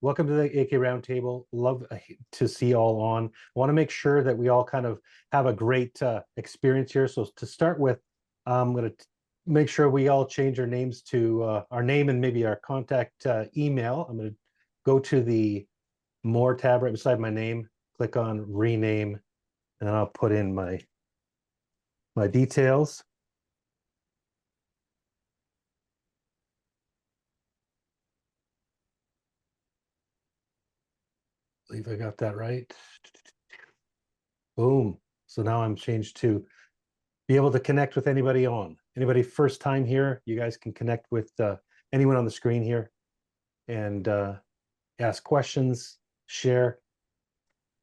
welcome to the AK Roundtable. Love to see you all on. Want to make sure that we all kind of have a great experience here. So to start with, I'm going to make sure we all change our names to our name and maybe our contact email. I'm going to go to the More tab right beside my name, click on rename, and then I'll put in my details. I believe I got that right. Boom. So now I'm changed to be able to connect with anybody first time here. You guys can connect with anyone on the screen here and ask questions, share.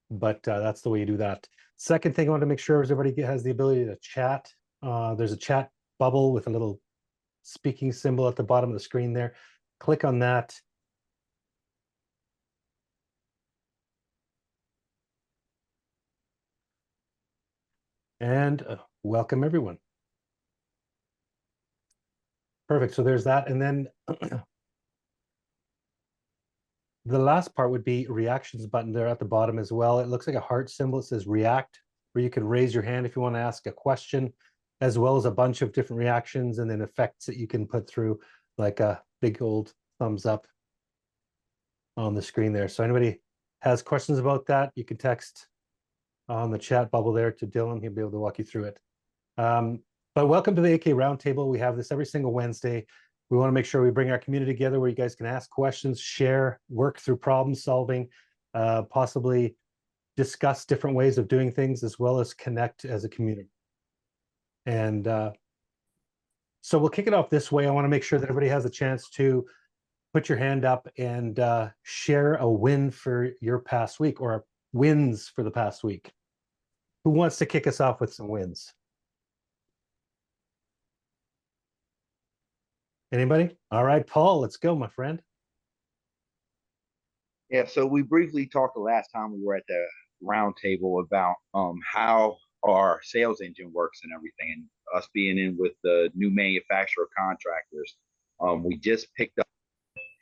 But that's the way you do that. Second thing, I want to make sure everybody has the ability to chat. There's a chat bubble with a little speaking symbol at the bottom of the screen there. Click on that. And welcome everyone. Perfect. So there's that. And then the last part would be reactions button there at the bottom as well. It looks like a heart symbol. It says react, where you can raise your hand if you want to ask a question, as well as a bunch of different reactions and then effects that you can put through, like a big old thumbs up on the screen there. So anybody has questions about that, you can text on the chat bubble there to Dylan. He'll be able to walk you through it. But welcome to the AK Roundtable. We have this every single Wednesday. We want to make sure we bring our community together where you guys can ask questions, share, work through problem solving, possibly discuss different ways of doing things, as well as connect as a community. And so we'll kick it off this way. I want to make sure that everybody has a chance to put your hand up and share a win for your past week or wins for the past week. Who wants to kick us off with some wins? Anybody? All right, Paul, let's go, my friend. Yeah, so we briefly talked the last time we were at the round table about how our sales engine works and everything, and us being in with the new manufacturer Contractors. We just picked up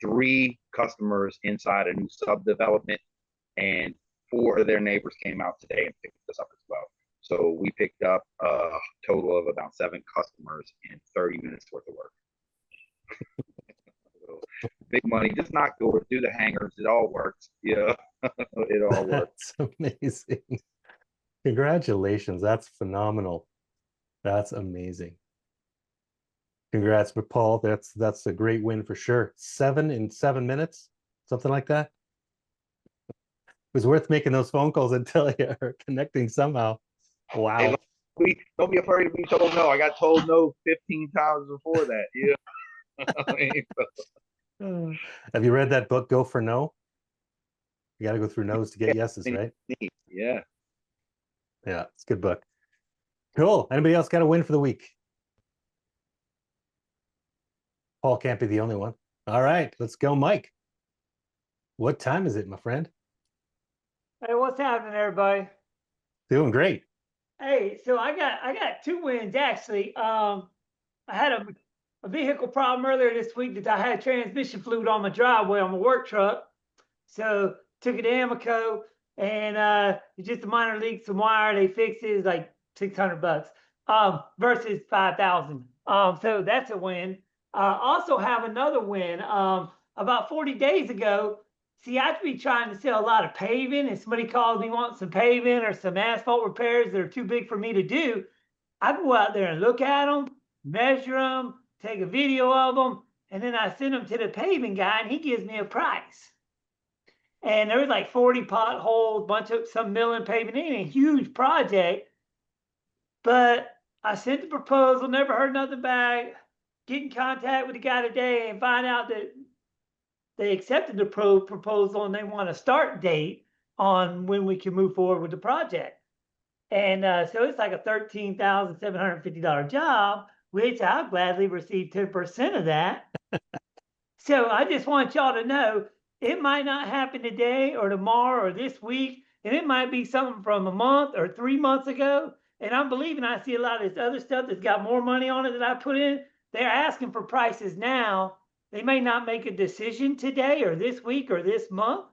3 customers inside a new sub-development, and 4 of their neighbors came out today and picked us up as well. So we picked up a total of about 7 customers in 30 minutes worth of work. Big money, just not go do the hangers. It all works. Yeah, it all works. That's amazing. Congratulations. That's phenomenal. That's amazing. Congrats, but Paul, that's a great win for sure. 7 in 7 minutes, something like that. It was worth making those phone calls until you're connecting somehow. Wow. Hey, don't be afraid to be told no. I got told no 15 times before that. Yeah. Have you read that book, Go for No? You got to go through no's to get yeses, right? Yeah. Yeah, it's a good book. Cool. Anybody else got a win for the week? Paul can't be the only one. All right, let's go, Mike. What time is it, my friend? Hey, what's happening, everybody? Doing great. Hey, so I got 2 wins actually. I had a vehicle problem earlier this week that I had transmission fluid on my driveway on my work truck. So took it to Amoco, and it's just a minor leak, some wire. They fixed it. It's like $600 versus 5,000. So that's a win. Also have another win. About 40 days ago, see, I'd be trying to sell a lot of paving, and somebody calls me wanting some paving or some asphalt repairs that are too big for me to do. I go out there and look at them, measure them, take a video of them, and then I send them to the paving guy, and he gives me a price. And there was like 40 potholes, bunch of some milling paving, in a huge project. But I sent the proposal, never heard nothing back. Get in contact with the guy today and find out that they accepted the proposal and they want a start date on when we can move forward with the project. And so it's like a $13,750 job, which I'll gladly receive 10% of that. So I just want y'all to know it might not happen today or tomorrow or this week, and it might be something from a month or 3 months ago. And I'm believing I see a lot of this other stuff that's got more money on it that I put in. They're asking for prices now They may not make a decision today or this week or this month,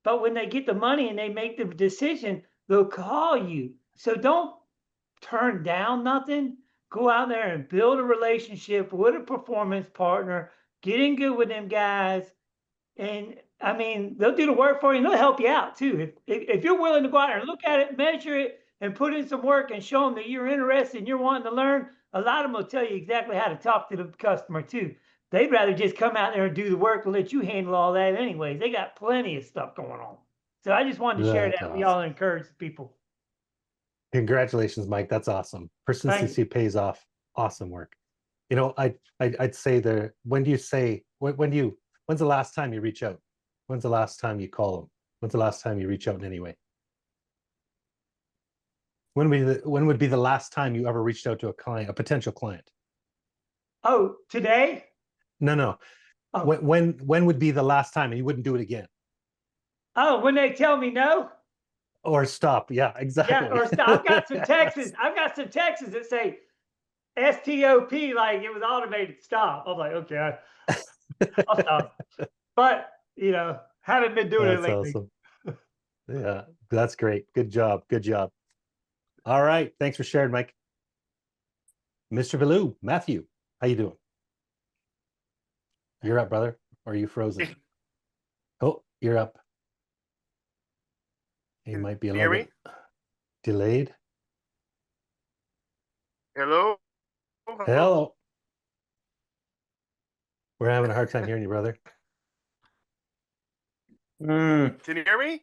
but when they get the money and they make the decision, they'll call you. So don't turn down nothing. Go out there and build a relationship with a performance partner, get in good with them guys. And I mean, they'll do the work for you and they'll help you out too. If you're willing to go out there and look at it, measure it, and put in some work and show them that you're interested and you're wanting to learn, a lot of them will tell you exactly how to talk to the customer too. They'd rather just come out there and do the work and let you handle all that anyways. They got plenty of stuff going on. So I just wanted to share That's that with awesome. y'all and encourage people. Congratulations, Mike. That's awesome. Persistency pays off. Awesome work. You know, I'd say when's the last time you reach out? When's the last time you call them? When's the last time you reach out in any way? When would be the last time you ever reached out to a potential client? Oh, today? No. Oh. When would be the last time and you wouldn't do it again? Oh, when they tell me no? Or stop. Yeah, exactly. Yeah, or stop. I've got some texts that say STOP, like it was automated stop. I was like, okay, I'll stop. But, you know, haven't been doing it lately. Awesome. Yeah, that's great. Good job. Good job. All right. Thanks for sharing, Mike. Mr. Valou, Matthew, how you doing? You're up, brother. Or are you frozen? Oh, you're up. You might be a little bit delayed. Hello? Hello. We're having a hard time hearing you, brother. Can you hear me?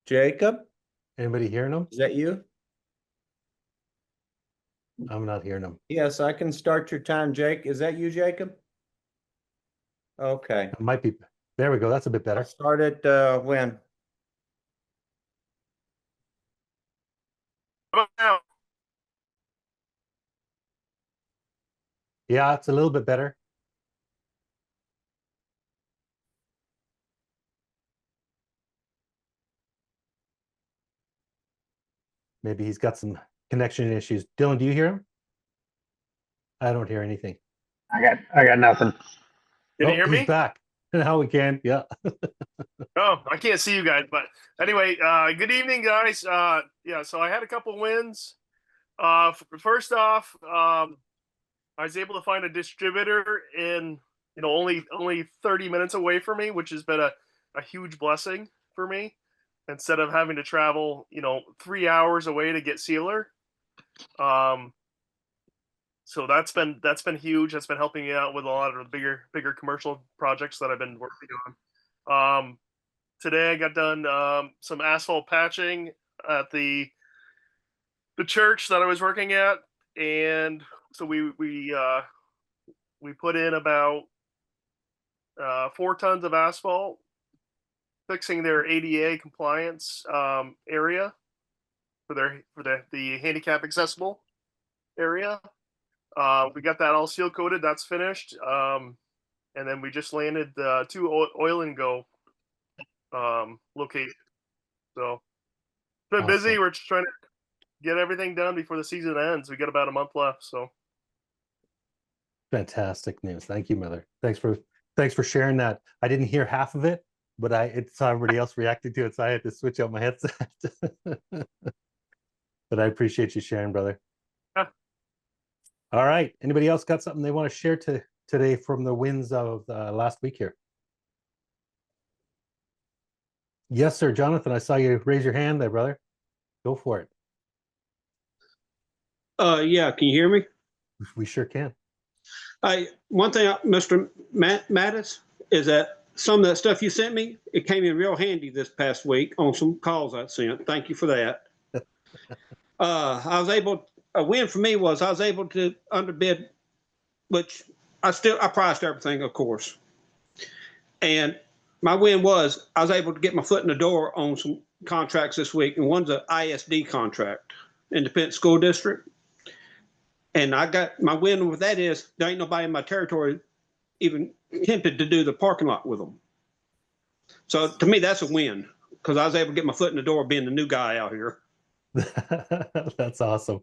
Jacob, Anybody hearing him? is that you? I'm not hearing him. Yes, I can start your time, Jake. Is that you, Jacob? Okay. It might be. There we go. That's a bit better. Start at when? How about now? Yeah, it's a little bit better. Maybe he's got some connection issues. Dylan, do you hear him? I don't hear anything. I got nothing. Can you hear me? He's back. Now we can. Yeah. Oh, I can't see you guys, but anyway, good evening, guys. Yeah, so I had a couple wins. First off, I was able to find a distributor in, only 30 minutes away from me, which has been a huge blessing for me. Instead of having to travel, 3 hours away to get sealer. So that's been huge. That's been helping me out with a lot of the bigger commercial projects that I've been working on. Today I got done some asphalt patching at the church that I was working at, and so we put in about 4 tons of asphalt, fixing their ADA compliance area for the handicap accessible area. We got that all seal coated. That's finished. And then we just landed 2 oil and go locations. So it's been busy. Awesome. We're just trying to get everything done before the season ends. We got about a month left. So Fantastic news. Thank you, Mother. Thanks for sharing that. I didn't hear half of it, but I saw everybody else reacting to it, so I had to switch out my headset. But I appreciate you sharing, brother. Yeah. All right. Anybody else got something they want to share today from the wins of last week here? Yes, sir. Jonathan, I saw you raise your hand there, brother. Go for it. Yeah, can you hear me? We sure can. One thing, Mr. Mattis, is that some of that stuff you sent me, it came in real handy this past week on some calls I sent. Thank you for that. A win for me was I was able to underbid, which I priced everything, of course. And my win was I was able to get my foot in the door on some contracts this week, and one's an ISD contract, Independent School District. And I got my win with that is there ain't nobody in my territory even tempted to do the parking lot with them. So to me, that's a win because I was able to get my foot in the door being the new guy out here. That's awesome.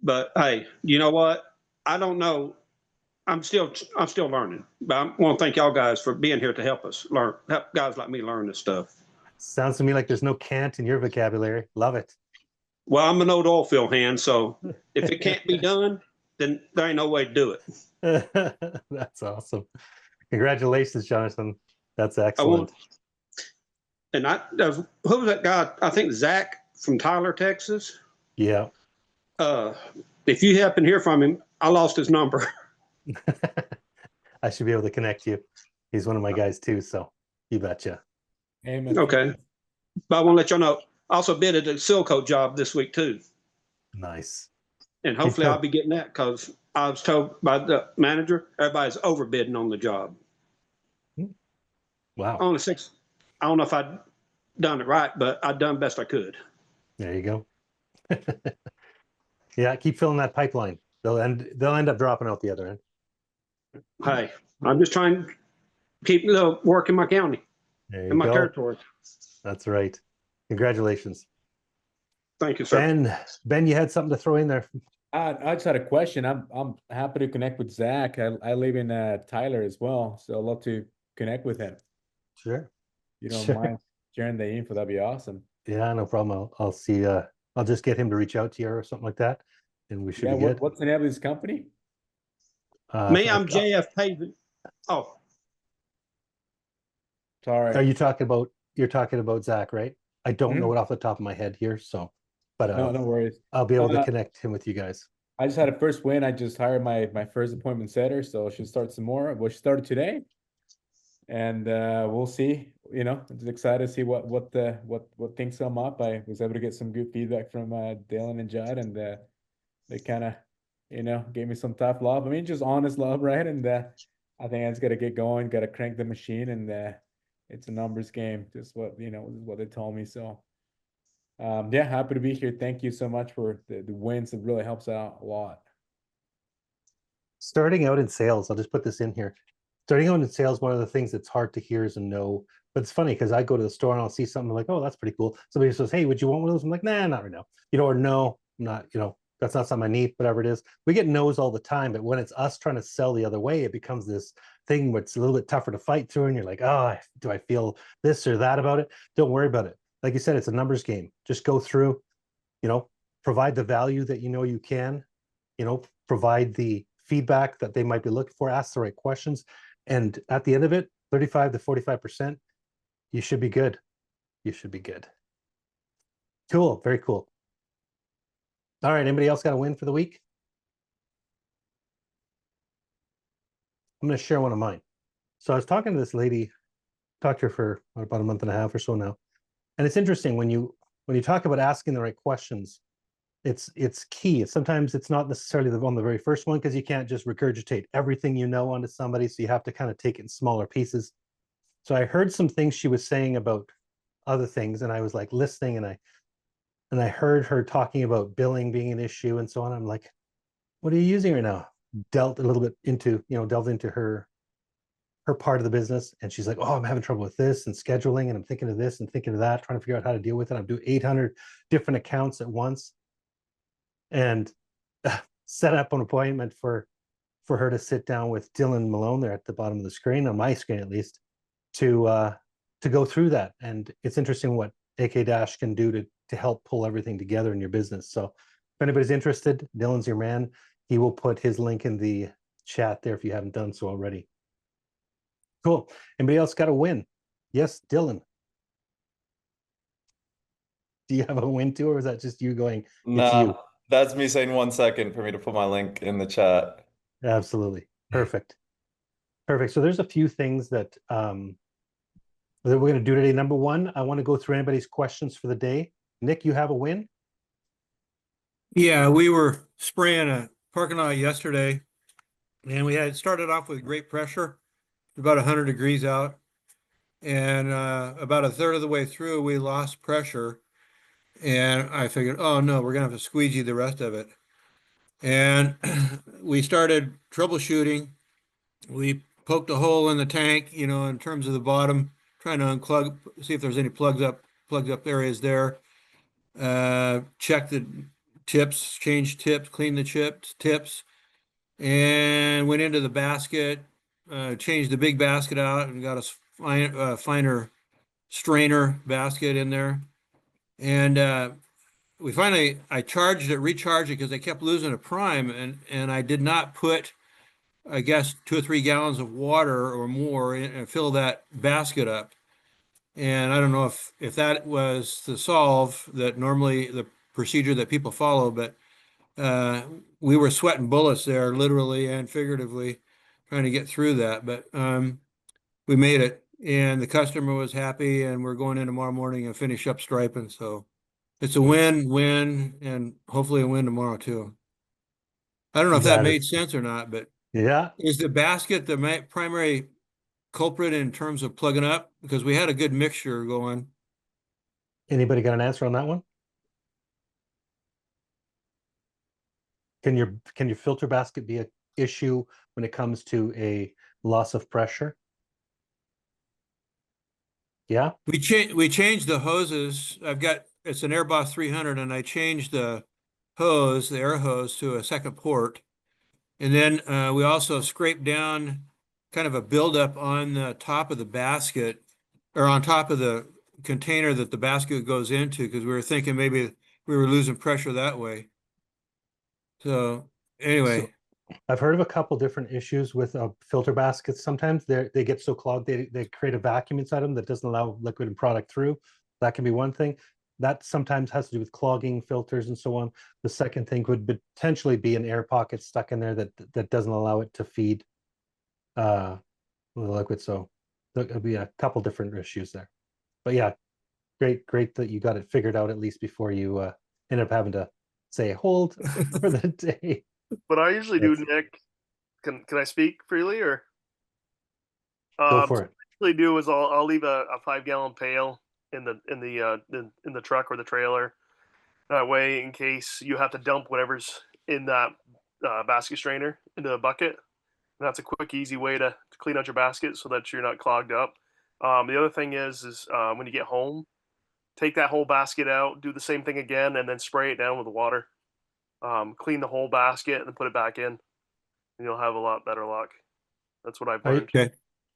But hey, you know what? I don't know. I'm still learning, but I want to thank y'all guys for being here to help us learn, help guys like me learn this stuff. Sounds to me like there's no can't in your vocabulary. Love it. Well, I'm an old oil field hand, so if it can't be done, then there ain't no way to do it. That's awesome. Congratulations, Jonathan. That's I excellent. want, and who was that guy? I think Zach from Tyler, Texas. Yeah. If you happen to hear from him, I lost his number. I should be able to connect you. He's one of my guys too, so you betcha. Amen. Okay. But I want to let y'all know, I also bid at a seal coat job this week too. Nice. And hopefully I'll be getting that because I was told by the manager, everybody's overbidding on the job. Wow. Only 6. I don't know if I'd done it right, but I'd done best I could. There you go. Yeah, keep filling that pipeline. They'll end up dropping out the other end. Hey, I'm just trying to keep work in my county, There you in my go. territory. That's right. Congratulations. Thank you, sir. Ben, you had something to throw in there. I just had a question. I'm happy to connect with Zach. I live in Tyler as well, so I'd love to connect with him. Sure. You don't Sure. mind sharing the info? That'd be awesome. Yeah, no problem. I'll see. I'll just get him to reach out to you or something like that, and we should Yeah. be good. What's the name of his company? Me, I'm JF Paving. Oh, Sorry. Are you talking about? You're talking about Zach, right? I don't know it off the top of my head here, so, but No worries. I'll be able to connect him with you guys. I just had a first win. I just hired my first appointment setter, so she'll start some more. Well, she started today, and we'll see. You know, I'm just excited to see what things come up. I was able to get some good feedback from Dylan and Judd, and they kind of, gave me some tough love. I mean, just honest love, right? And I think I just got to get going, got to crank the machine, and it's a numbers game. Just what they told me. So. Yeah, happy to be here. Thank you so much for the wins. It really helps out a lot. Starting out in sales, I'll just put this in here. Starting out in sales, one of the things that's hard to hear is a no. But it's funny because I go to the store and I'll see something like, oh, that's pretty cool. Somebody says, hey, would you want one of those? I'm like, nah, not right now. Or no, I'm not, that's not something I need, whatever it is. We get no's all the time, but when it's us trying to sell the other way, it becomes this thing where it's a little bit tougher to fight through. And you're like, oh, do I feel this or that about it? Don't worry about it. Like you said, it's a numbers game. Just go through, provide the value that you can, provide the feedback that they might be looking for, ask the right questions. And at the end of it, 35 to 45%, you should be good. You should be good. Cool. Very cool. All right. Anybody else got a win for the week? I'm going to share one of mine. So I was talking to this lady, talked to her for about a month and a half or so now. And it's interesting when you talk about asking the right questions, it's key. Sometimes it's not necessarily on the very first one because you can't just regurgitate everything onto somebody. So you have to kind of take it in smaller pieces. So I heard some things she was saying about other things, and I was like listening, and I heard her talking about billing being an issue and so on. I'm like, what are you using right now? Delved into her part of the business, and she's like, oh, I'm having trouble with this and scheduling, and I'm thinking of this and thinking of that, trying to figure out how to deal with it. I'm doing 800 different accounts at once, and set up an appointment for her to sit down with Dylan Malone there at the bottom of the screen, on my screen at least, to go through that. And it's interesting what AK Dash can do to help pull everything together in your business. So if anybody's interested, Dylan's your man. He will put his link in the chat there if you haven't done so already. Cool. Anybody else got a win? Yes, Dylan. Do you have a win too, or is that just you going, it's you? That's me saying 1 second for me to put my link in the chat. Absolutely. Perfect. Perfect. So there's a few things that we're going to do today. Number one, I want to go through anybody's questions for the day. Nick, you have a win? Yeah, we were spraying a parking lot yesterday, and we had started off with great pressure, about 100 degrees out, and about a third of the way through, we lost pressure, and I figured, oh no, we're gonna have to squeegee the rest of it. And we started troubleshooting. We poked a hole in the tank, in terms of the bottom, trying to unclog, see if there's any plugged up areas there. Check the tips, change tips, clean the tips, and went into the basket, changed the big basket out and got a finer strainer basket in there. And I charged it, recharged it because I kept losing a prime, and I did not put, I guess, 2 or 3 gallons of water or more and fill that basket up. And I don't know if that was the solve that normally the procedure that people follow, but we were sweating bullets there, literally and figuratively, trying to get through that. But we made it, and the customer was happy, and we're going in tomorrow morning and finish up striping. So it's a win-win, and hopefully a win tomorrow too. I don't know if that That made is- sense or not, but Yeah, is the basket the primary culprit in terms of plugging up? Because we had a good mixture going. anybody got an answer on that one? Can your filter basket be an issue when it comes to a loss of pressure? Yeah, We changed the hoses. It's an Airboss 300, and I changed the air hose, to a second port. And then we also scraped down kind of a buildup on the top of the basket, or on top of the container that the basket goes into, because we were thinking maybe we were losing pressure that way. So anyway, I've heard of a couple different issues with filter baskets. Sometimes they get so clogged they create a vacuum inside them that doesn't allow liquid and product through. That can be one thing. That sometimes has to do with clogging filters and so on. The second thing could potentially be an air pocket stuck in there that doesn't allow it to feed the liquid. So there'll be a couple different issues there. But yeah, great that you got it figured out at least before you end up having to say hold for the day. What I usually do, That's- Nick, can I speak freely or? Go So for what it. I usually do is I'll leave a 5-gallon pail in the truck or the trailer. That way, in case you have to dump whatever's in that basket strainer into a bucket, that's a quick, easy way to clean out your basket so that you're not clogged up. The other thing is when you get home, take that whole basket out, do the same thing again, and then spray it down with water. Clean the whole basket and then put it back in, and you'll have a lot better luck. That's what I've Are you, learned. okay.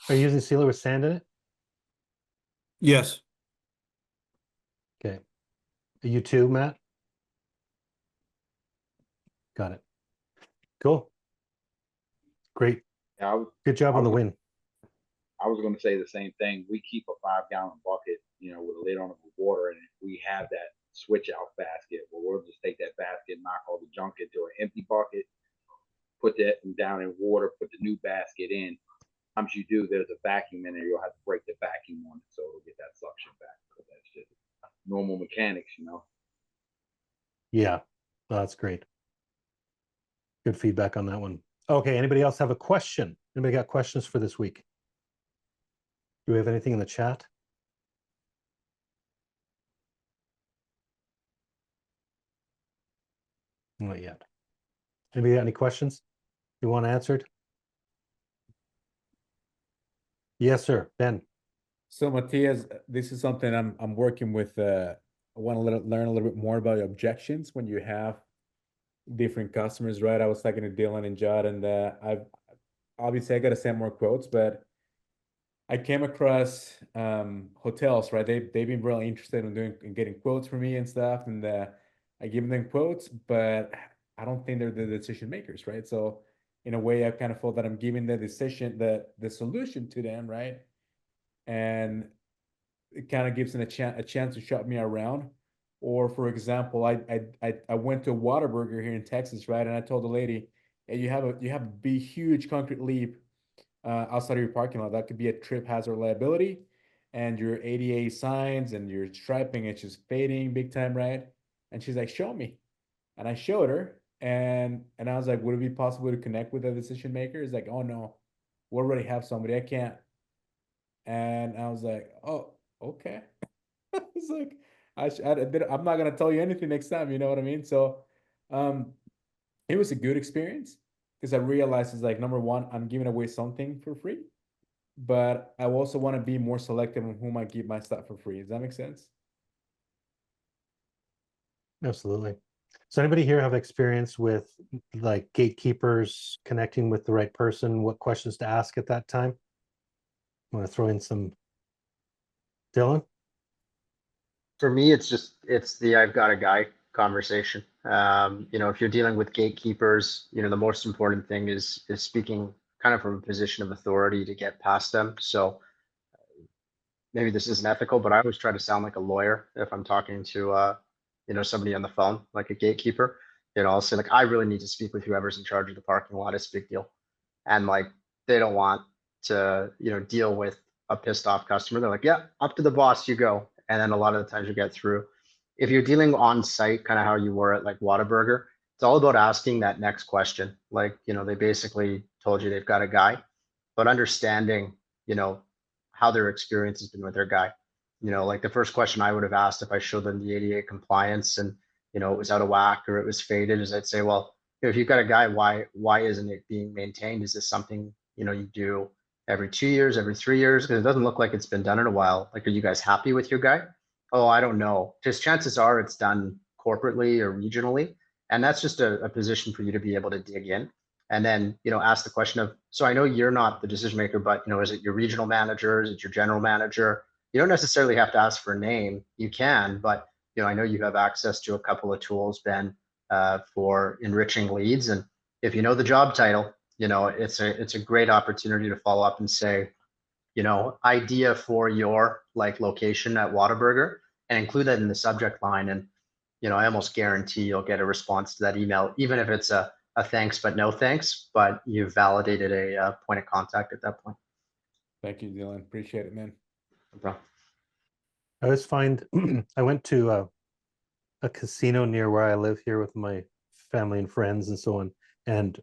are you using sealer with sand in it? Yes. Okay. You too, Matt? Got it. Cool. Great. Yeah, Good job on the win. I was going to say the same thing. We keep a 5-gallon bucket, with a lid on it with water, and if we have that switch out basket, we'll just take that basket, knock all the junk into an empty bucket, put that down in water, put the new basket in. Sometimes you do, there's a vacuum in there, you'll have to break the vacuum on it so it'll get that suction back. So that's just normal mechanics. Yeah, that's great. Good feedback on that one. Okay, anybody else have a question? Anybody got questions for this week? Do we have anything in the chat? Not yet. Anybody got any questions you want answered? Yes, sir. Ben. So Matthias, this is something I'm working with. I want to learn a little bit more about objections when you have different customers, right? I was talking to Dylan and Judd, and I've obviously I got to send more quotes, but I came across hotels, right? They've been really interested in getting quotes from me and stuff, and I give them quotes, but I don't think they're the decision makers, right? So in a way, I kind of feel that I'm giving the solution to them, right? And it kind of gives them a chance to shop me around. Or for example, I went to a Whataburger here in Texas, right? And I told the lady, hey, you have a big huge concrete leak outside of your parking lot. That could be a trip hazard liability, and your ADA signs and your striping, it's just fading big time, right? And she's like, show me. And I showed her, and I was like, would it be possible to connect with a decision maker? It's like, oh no, we already have somebody. I can't. And I was like, oh, okay. It's like I'm not gonna tell you anything next time, you know what I mean? So um it was a good experience because I realized it's like number one, I'm giving away something for free, but I also want to be more selective on whom I give my stuff for free. Does that make sense? Absolutely. So anybody here have experience with like gatekeepers connecting with the right person? What questions to ask at that time? Want to throw in some, Dylan? For me, it's the I've got a guy conversation. If you're dealing with gatekeepers, the most important thing is speaking kind of from a position of authority to get past them. So maybe this isn't ethical, but I always try to sound like a lawyer if I'm talking to somebody on the phone, like a gatekeeper. I'll say like, I really need to speak with whoever's in charge of the parking lot. It's a big deal. And like they don't want to, deal with a pissed off customer. They're like, yeah, up to the boss you go. And then a lot of the times you get through. If you're dealing on site, kind of how you were at like Whataburger, it's all about asking that next question. Like, they basically told you they've got a guy, but understanding, how their experience has been with their guy. Like the first question I would have asked if I showed them the ADA compliance and, it was out of whack or it was faded, is I'd say, well, if you've got a guy, why isn't it being maintained? Is this something, you do every 2 years, every 3 years? Because it doesn't look like it's been done in a while. Like, are you guys happy with your guy? Oh, I don't know. Just chances are it's done corporately or regionally. And that's just a position for you to be able to dig in. And then, ask the question of, so I know you're not the decision maker, but, is it your regional manager? Is it your general manager? You don't necessarily have to ask for a name. You can, but, I know you have access to a couple of tools, Ben, for enriching leads. And if you know the job title, it's a great opportunity to follow up and say, idea for your like location at Whataburger, and include that in the subject line. And, I almost guarantee you'll get a response to that email, even if it's a thanks, but no thanks, but you've validated a point of contact at that point. Thank you, Dylan. Appreciate it, man. No problem. I always find I went to a casino near where I live here with my family and friends and so on. And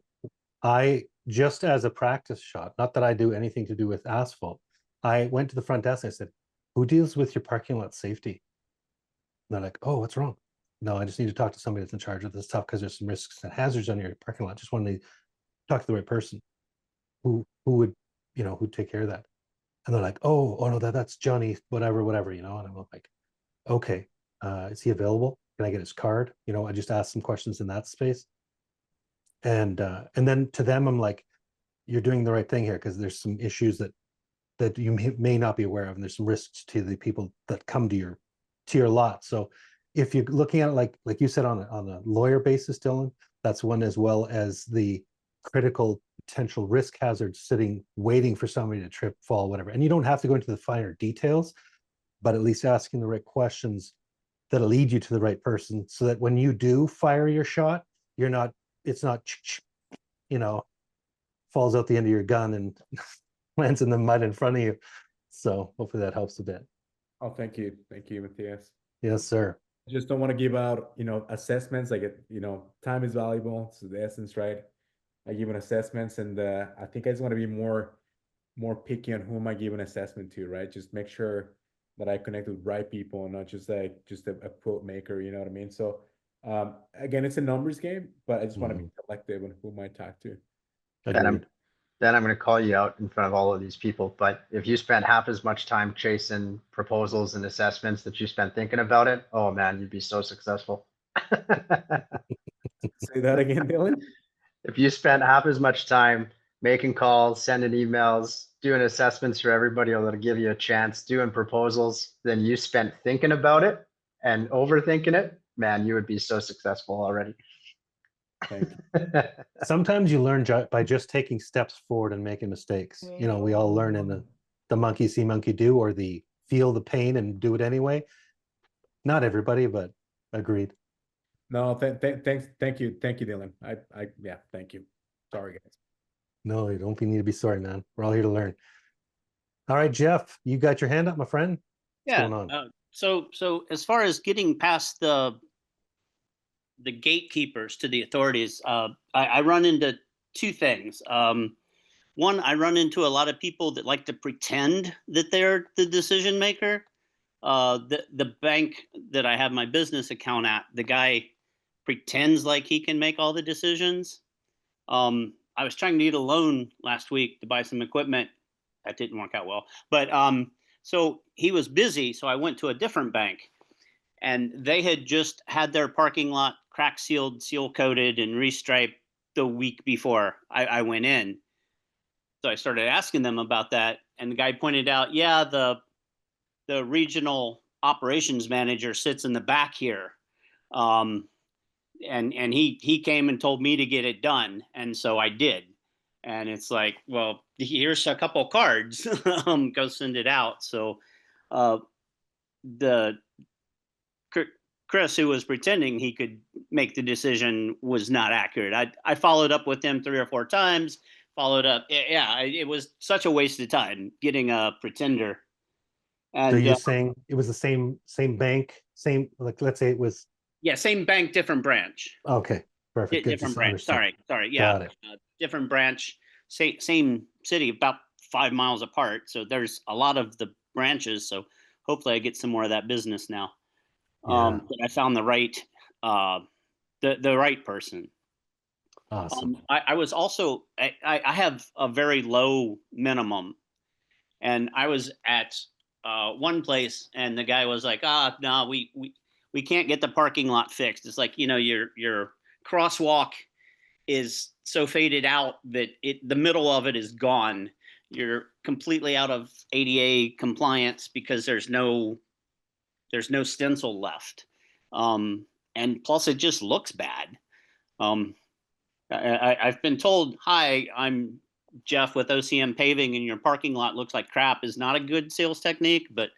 I, just as a practice shot, not that I do anything to do with asphalt, I went to the front desk and I said, who deals with your parking lot safety? And they're like, oh, what's wrong? No, I just need to talk to somebody that's in charge of this stuff because there's some risks and hazards on your parking lot. Just wanted to talk to the right person who would, who'd take care of that. And they're like, oh no, that's Johnny, whatever, and I'm like, okay, is he available? Can I get his card? I just asked some questions in that space. And then to them, I'm like, you're doing the right thing here because there's some issues that you may not be aware of, and there's some risks to the people that come to your lot. So if you're looking at it like you said on a lawyer basis, Dylan, that's one, as well as the critical potential risk hazards sitting waiting for somebody to trip, fall, whatever. And you don't have to go into the finer details, but at least asking the right questions that'll lead you to the right person, so that when you do fire your shot, it's not falls out the end of your gun and lands in the mud in front of you. So hopefully that helps a bit. Oh, thank you, Matthias. Yes, sir. I just don't want to give out, assessments. Time is valuable. It's the essence, right? I give an assessments, and I think I just want to be more picky on whom I give an assessment to, right? Just make sure that I connect with right people and not just a quote maker, you know what I mean? So again, it's a numbers game, but I just want to be selective on whom I talk to. Then I'm going to call you out in front of all of these people. But if you spent half as much time chasing proposals and assessments that you spent thinking about it, oh man, you'd be so successful. Say that again, Dylan. If you spent half as much time making calls, sending emails, doing assessments for everybody that'll give you a chance, doing proposals, then you spent thinking about it and overthinking it, man, you would be so successful already. Thank you. Sometimes you learn by just taking steps forward and making mistakes. We all learn in the monkey see, monkey do, or the feel the pain and do it anyway. Not everybody, but agreed. No, thank you, Dylan. Yeah, thank you. Sorry, guys. No, you don't need to be sorry, man. We're all here to learn. All right, Jeff, you got your hand up, my friend. What's going on? So as far as getting past the gatekeepers to the authorities, I run into two things. One, I run into a lot of people that like to pretend that they're the decision maker. The bank that I have my business account at, the guy pretends like he can make all the decisions. I was trying to get a loan last week to buy some equipment. That didn't work out well. But so he was busy, so I went to a different bank. and they had just had their parking lot crack sealed, seal coated, and restriped the week before I went in. So I started asking them about that, and the guy pointed out, yeah, the regional operations manager sits in the back here. And he came and told me to get it done, and so I did. And it's like, well, here's a couple cards. Go send it out. So the Chris, who was pretending he could make the decision, was not accurate. I followed up with him 3 or 4 times. Followed up. Yeah, it was such a waste of time getting a pretender. And So you're saying it was the same bank, same, like, let's say it was, yeah, same bank, different branch. okay, perfect. Good, Different just branch. understand. Sorry. Yeah, Got it. different branch, same city, about 5 miles apart. So there's a lot of the branches. So hopefully I get some more of that business now. Yeah. But I found the right right person. Awesome. I was also I have a very low minimum, and I was at one place, and the guy was like, no, we can't get the parking lot fixed. It's like, your crosswalk is so faded out that the middle of it is gone. You're completely out of ADA compliance because there's no stencil left. And plus it just looks bad. I've been told, hi, I'm Jeff with OCM Paving, and your parking lot looks like crap is not a good sales technique, but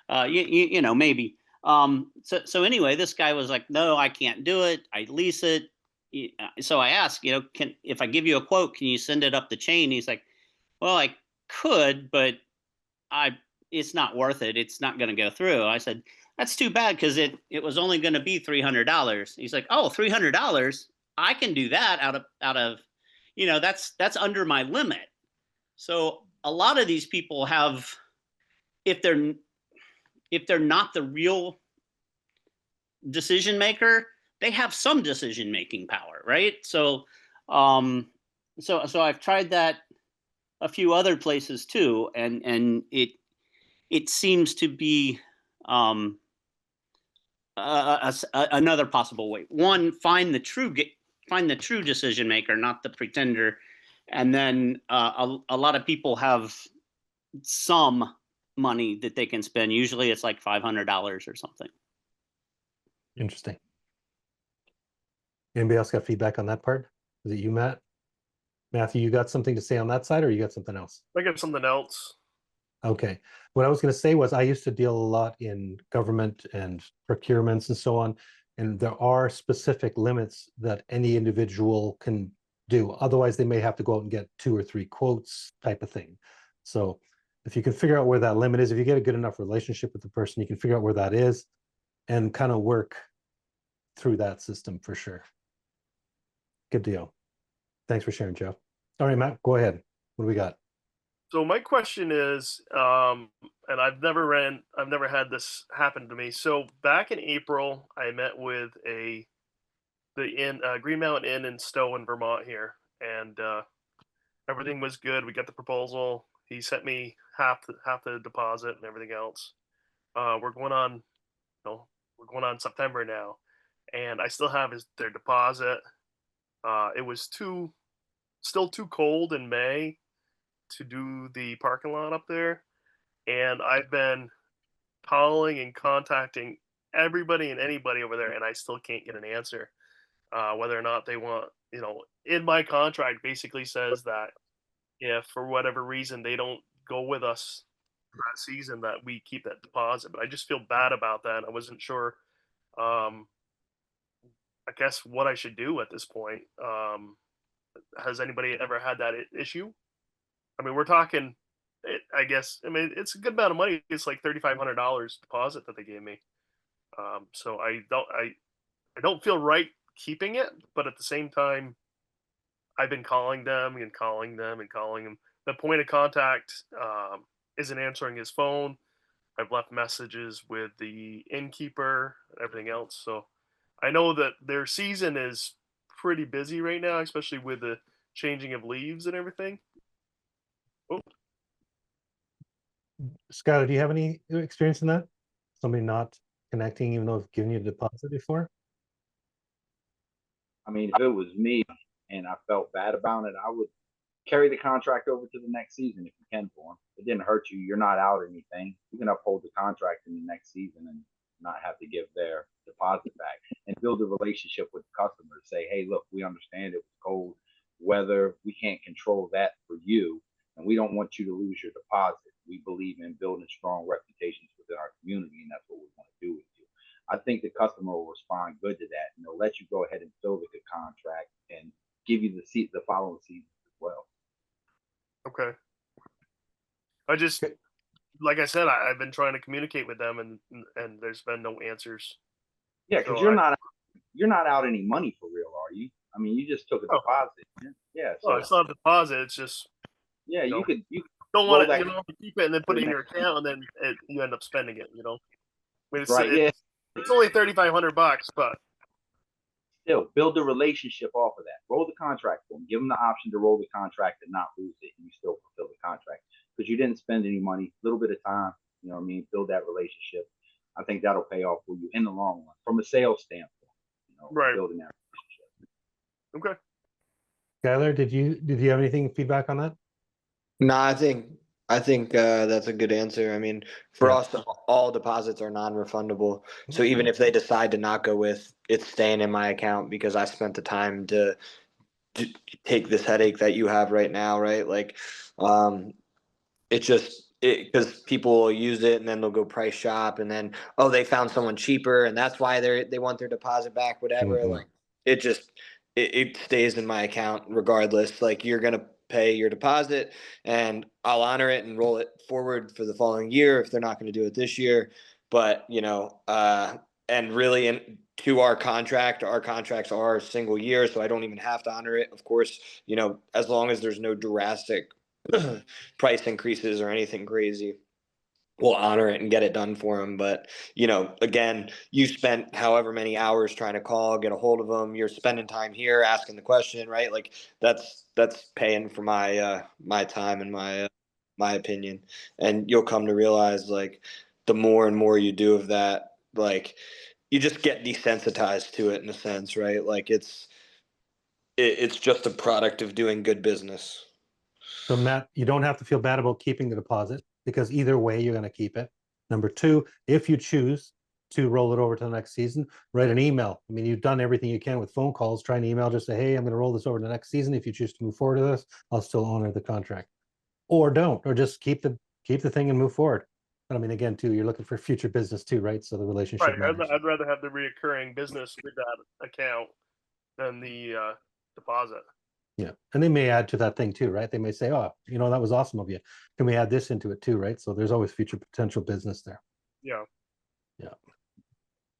maybe. So anyway, this guy was like, no, I can't do it. I lease it. So I asked, if I give you a quote, can you send it up the chain? He's like, well, I could, but it's not worth it. It's not going to go through. I said, that's too bad, because it was only going to be $300. He's like, oh, $300. I can do that out of, that's under my limit. So a lot of these people have, if they're not the real decision maker, they have some decision making power, right? So I've tried that a few other places too, and it seems to be another possible way. One, find the true decision maker, not the pretender. And then a lot of people have some money that they can spend. Usually it's like $500 or something. Interesting. Anybody else got feedback on that part? Is it you, Matt? Matthew, you got something to say on that side, or you got something else? I got something else. Okay. What I was going to say was I used to deal a lot in government and procurements and so on, and there are specific limits that any individual can do. Otherwise, they may have to go out and get 2 or 3 quotes type of thing. So if you can figure out where that limit is, if you get a good enough relationship with the person, you can figure out where that is and kind of work through that system for sure. Good deal. Thanks for sharing, Joe. All right, Matt, go ahead. What do we got? So my question is, and I've never had this happen to me. So back in April, I met with the Green Mountain Inn in Stowe in Vermont here, and everything was good. We got the proposal. He sent me half the deposit and everything else. We're going on September now, and I still have their deposit. It was still too cold in May to do the parking lot up there, and I've been calling and contacting everybody and anybody over there, and I still can't get an answer whether or not they want, in my contract basically says that if for whatever reason they don't go with us for that season, that we keep that deposit. But I just feel bad about that. I wasn't sure I guess what I should do at this point. Has anybody ever had that issue? I mean, we're talking, it's a good amount of money. It's like $3,500 deposit that they gave me. So I don't feel right keeping it, but at the same time, I've been calling them and calling them and calling them. The point of contact isn't answering his phone. I've left messages with the innkeeper and everything else. So I know that their season is pretty busy right now, especially with the changing of leaves and everything. Oh. Skylar, do you have any experience in that? Somebody not connecting even though I've given you a deposit before? I mean, if it was me and I felt bad about it, I would carry the contract over to the next season if you can for them. It didn't hurt you. You're not out anything. You can uphold the contract in the next season and not have to give their deposit back and build a relationship with the customer. Say, hey, look, we understand it was cold weather. We can't control that for you, and we don't want you to lose your deposit. We believe in building strong reputations within our community, and that's what we want to do with you. I think the customer will respond good to that, and they'll let you go ahead and fill the contract and give you the following season as well. Okay. I just, like I said, I've been trying to communicate with them, and there's been no answers. Yeah, because So you're not out any money for real, are you? I mean, you just took a deposit. Yeah. So it's not a deposit. It's just yeah, you don't want roll it. that- You know, keep it and then put it in your account, and then you end up spending it. You know, I mean, right. Yeah. It's only $3,500, but Still build a relationship off of that. Roll the contract for them. Give them the option to roll the contract and not lose it, and you still fulfill the contract because you didn't spend any money. A little bit of time. You know what I mean? Build that relationship. I think that'll pay off for you in the long run from a sales standpoint. You know, right. building that relationship. Okay. Skylar, did you have anything feedback on that? No, I think that's a good answer. I mean, for Yeah. us, all deposits are non-refundable. So even if they decide to not go with, it's staying in my account because I spent the time to take this headache that you have right now, right? Like, it's just because people will use it and then they'll go price shop and then they found someone cheaper and that's why they want their deposit back, whatever. Mhm. Like it stays in my account regardless. Like you're gonna pay your deposit and I'll honor it and roll it forward for the following year if they're not going to do it this year. But and really to our contracts are single year, so I don't even have to honor it. Of course, as long as there's no drastic price increases or anything crazy, we'll honor it and get it done for them. But again, you spent however many hours trying to call, get a hold of them. You're spending time here asking the question, right? Like that's paying for my my time and my opinion. And you'll come to realize, like, the more and more you do of that, like, you just get desensitized to it in a sense, right? Like it's just a product of doing good business. So Matt, you don't have to feel bad about keeping the deposit because either way you're going to keep it. Number two, if you choose to roll it over to the next season, write an email. I mean, you've done everything you can with phone calls, try an email, just say, hey, I'm going to roll this over to the next season. If you choose to move forward with this, I'll still honor the contract. Or don't, or just keep the thing and move forward. But I mean, again, too, you're looking for future business too, right? So the relationship Right. matters. I'd rather have the reoccurring business with that account than the deposit. Yeah. And they may add to that thing too, right? They may say, oh, that was awesome of you. Can we add this into it too, right? So there's always future potential business there. Yeah. Yeah.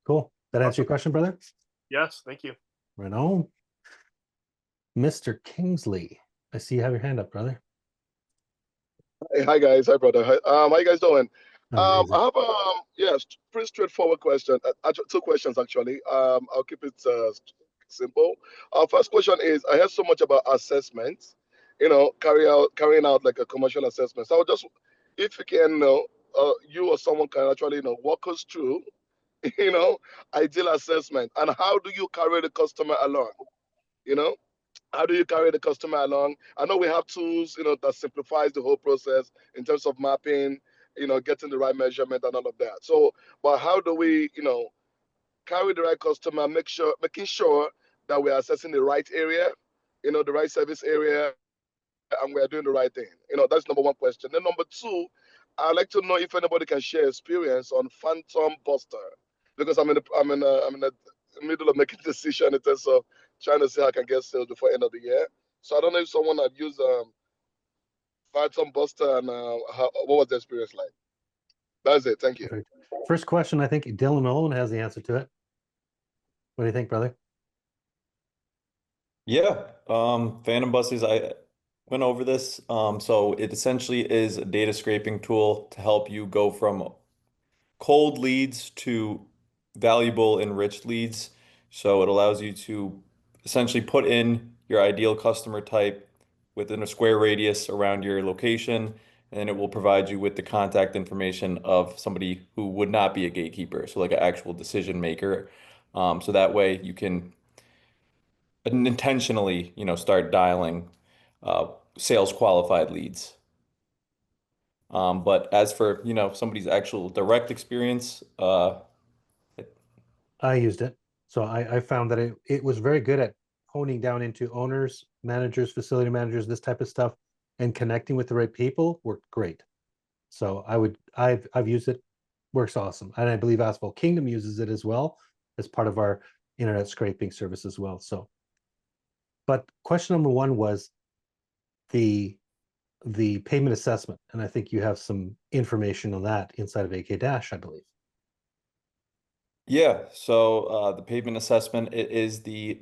Cool. That answer your question, brother? Yes. Thank you. Right on. Mr. Kingsley, I see you have your hand up, brother. Hey, hi guys. Hi, brother. Hi. How you guys doing? Amazing. I have pretty straightforward question. Two questions actually. I'll keep it simple. First question is, I heard so much about assessments. Carrying out like a commercial assessment. So just if you can, you or someone can actually, walk us through, ideal assessment and how do you carry the customer along? How do you carry the customer along? I know we have tools, that simplifies the whole process in terms of mapping, getting the right measurement and all of that. So, but how do we, carry the right customer, making sure that we're assessing the right area, the right service area, and we're doing the right thing? That's number one question. Then number two, I'd like to know if anybody can share experience on Phantom Buster, because I'm in the middle of making a decision in terms of trying to see how I can get sales before end of the year. So I don't know if someone had used Phantom Buster and what was the experience like? That's it. Thank you. Perfect. First question, I think Dylan Nolan has the answer to it. What do you think, brother? Yeah. Phantom buses, I went over this. So it essentially is a data scraping tool to help you go from cold leads to valuable enriched leads. So it allows you to essentially put in your ideal customer type within a square radius around your location and it will provide you with the contact information of somebody who would not be a gatekeeper, so like an actual decision maker. So that way you can intentionally, start dialing sales qualified leads. But as for, somebody's actual direct experience, I used it. So I found that it was very good at honing down into owners, managers, facility managers, this type of stuff, and connecting with the right people worked great. So I've used it, works awesome. And I believe Asphalt Kingdom uses it as well as part of our internet scraping service as well. So, but question number one was the payment assessment. And I think you have some information on that inside of AK Dash, I believe. yeah, so the pavement assessment it is the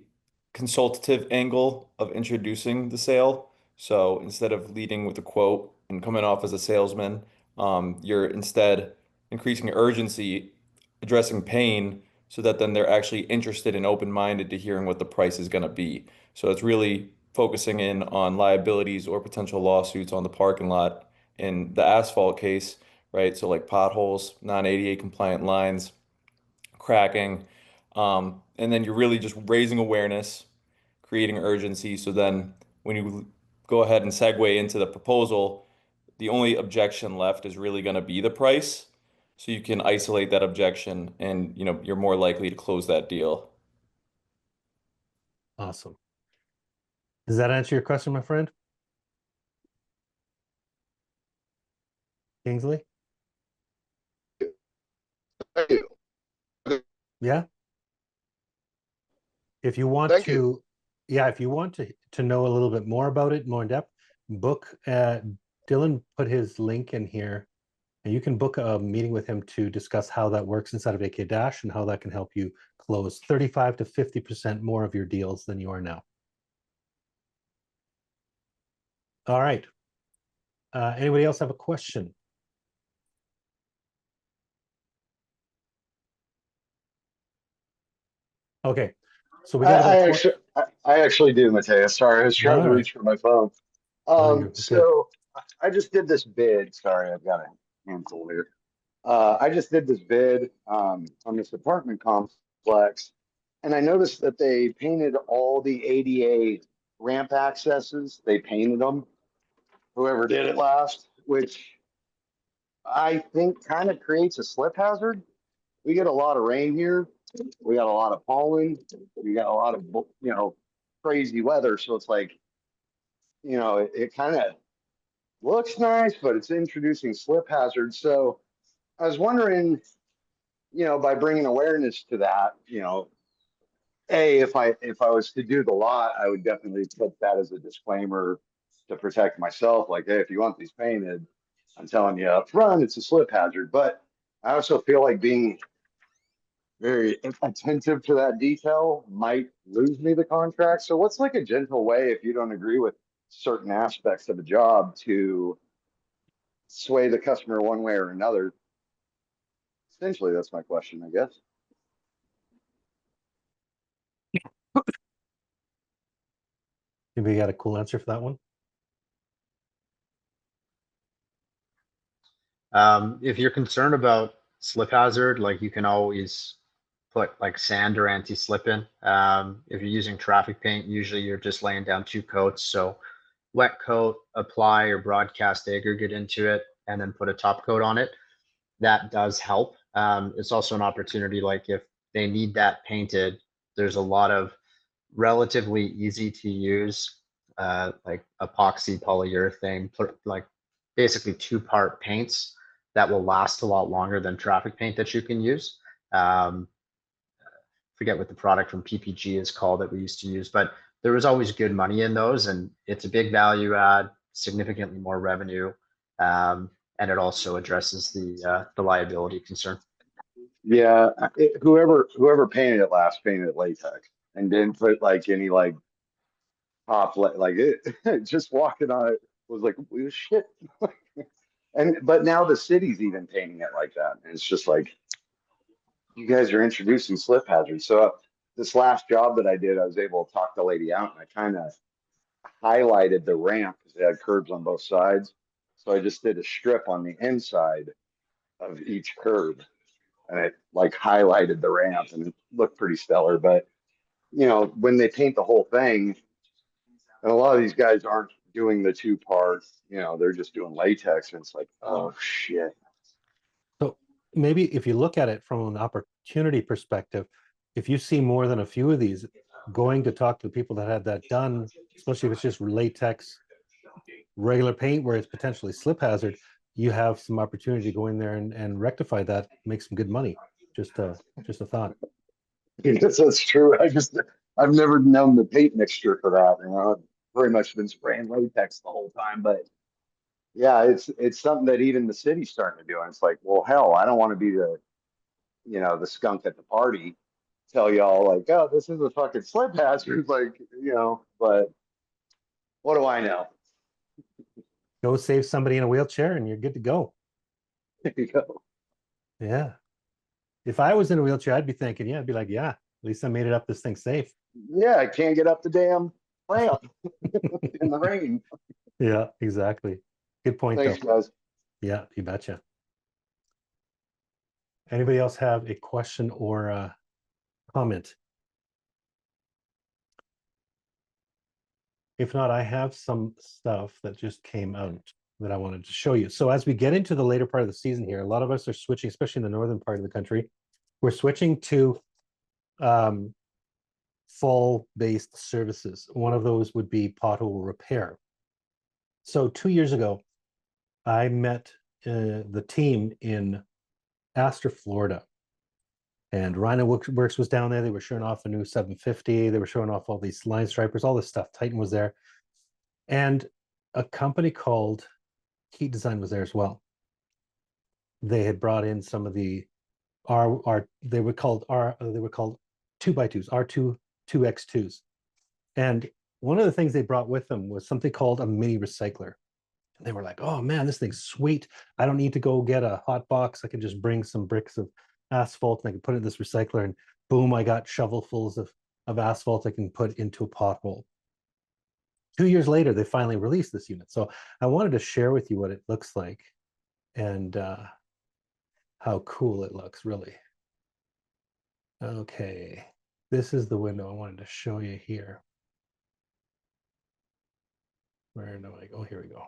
consultative angle of introducing the sale. So instead of leading with a quote and coming off as a salesman, you're instead increasing urgency, addressing pain, so that then they're actually interested and open-minded to hearing what the price is going to be. So it's really focusing in on liabilities or potential lawsuits on the parking lot in the asphalt case, right? So like potholes, non-ADA compliant lines, cracking, and then you're really just raising awareness, creating urgency. So then when you go ahead and segue into the proposal, the only objection left is really going to be the price. So you can isolate that objection and you're more likely to close that deal. Awesome. Does that answer your question, my friend? Kingsley? Thank you. Yeah. If you want Thank to, you. yeah, if you want to know a little bit more about it, more in depth, book Dylan put his link in here, and you can book a meeting with him to discuss how that works inside of AK Dash and how that can help you close 35 to 50% more of your deals than you are now. All right. Anybody else have a question? Okay, so we got about I actually do, Mateo. Sorry, I was trying to All right. reach for my phone. No, you're good. So I just did this bid. Sorry, I've got a handful here. I just did this bid on this apartment complex, and I noticed that they painted all the ADA ramp accesses. They painted them. Whoever did it last, which I think kind of creates a slip hazard. We get a lot of rain here. We got a lot of pollen. We got a lot of, crazy weather. So it's like, it kind of looks nice, but it's introducing slip hazards. So I was wondering, by bringing awareness to that, if I was to do the lot, I would definitely put that as a disclaimer to protect myself. Like, hey, if you want these painted, I'm telling you up front, it's a slip hazard. But I also feel like being very attentive to that detail might lose me the contract. So what's like a gentle way, if you don't agree with certain aspects of a job, to sway the customer one way or another? Essentially, that's my question, I guess. Anybody got a cool answer for that one? If you're concerned about slip hazard, like you can always put like sand or anti-slip in. If you're using traffic paint, usually you're just laying down 2 coats. So wet coat, apply or broadcast aggregate into it, and then put a top coat on it. That does help. It's also an opportunity, like if they need that painted, there's a lot of relatively easy to use, like epoxy polyurethane, like basically 2-part paints that will last a lot longer than traffic paint that you can use. Forget what the product from PPG is called that we used to use, but there was always good money in those, and it's a big value add, significantly more revenue, and it also addresses the liability concern. Yeah, whoever painted it last painted it latex and didn't put like any like top like it. Just walking on it was like, well, shit. But now the city's even painting it like that, and it's just like, you guys are introducing slip hazards. So this last job that I did, I was able to talk the lady out, and I kind of highlighted the ramp because it had curbs on both sides. So I just did a strip on the inside of each curb, and it like highlighted the ramp, and it looked pretty stellar. But you know, when they paint the whole thing, and a lot of these guys aren't doing the two parts, you know, they're just doing latex, and it's like, oh shit. So maybe if you look at it from an opportunity perspective, if you see more than a few of these, going to talk to the people that had that done, especially if it's just latex, regular paint where it's potentially slip hazard, you have some opportunity to go in there and rectify that, make some good money. Just a thought. Yes, that's true. I've never known the paint mixture for that. You know, I've pretty much been spraying latex the whole time. But yeah, it's something that even the city's starting to do. And it's like, well, hell, I don't want to be the, you know, the skunk at the party, tell y'all like, oh, this is a fucking slip hazard, like, you know, but what do I know? Go save somebody in a wheelchair and you're good to go. There you go. Yeah. If I was in a wheelchair, I'd be thinking, yeah, I'd be like, yeah, at least I made it up this thing safe. Yeah, I can't get up the damn ramp in the rain. Yeah, exactly. Good point, Thanks, though. guys. Yeah, you betcha. Anybody else have a question or a comment? If not, I have some stuff that just came out that I wanted to show you. So as we get into the later part of the season here, a lot of us are switching, especially in the northern part of the country, we're switching to fall-based services. One of those would be pothole repair. So 2 years ago, I met the team in Astor, Florida. And Rhino Works was down there. They were showing off a new 750. They were showing off all these line stripers, all this stuff. Titan was there. And a company called Heat Design was there as well. They had brought in some of the they were called 2x2s, R2 2x2s. And one of the things they brought with them was something called a mini recycler. And they were like, oh man, this thing's sweet. I don't need to go get a hot box. I can just bring some bricks of asphalt and I can put it in this recycler, and boom, I got shovelfuls of asphalt I can put into a pothole. 2 years later, they finally released this unit. So I wanted to share with you what it looks like and how cool it looks, really. Okay, this is the window I wanted to show you here. Where do I go? Here we go.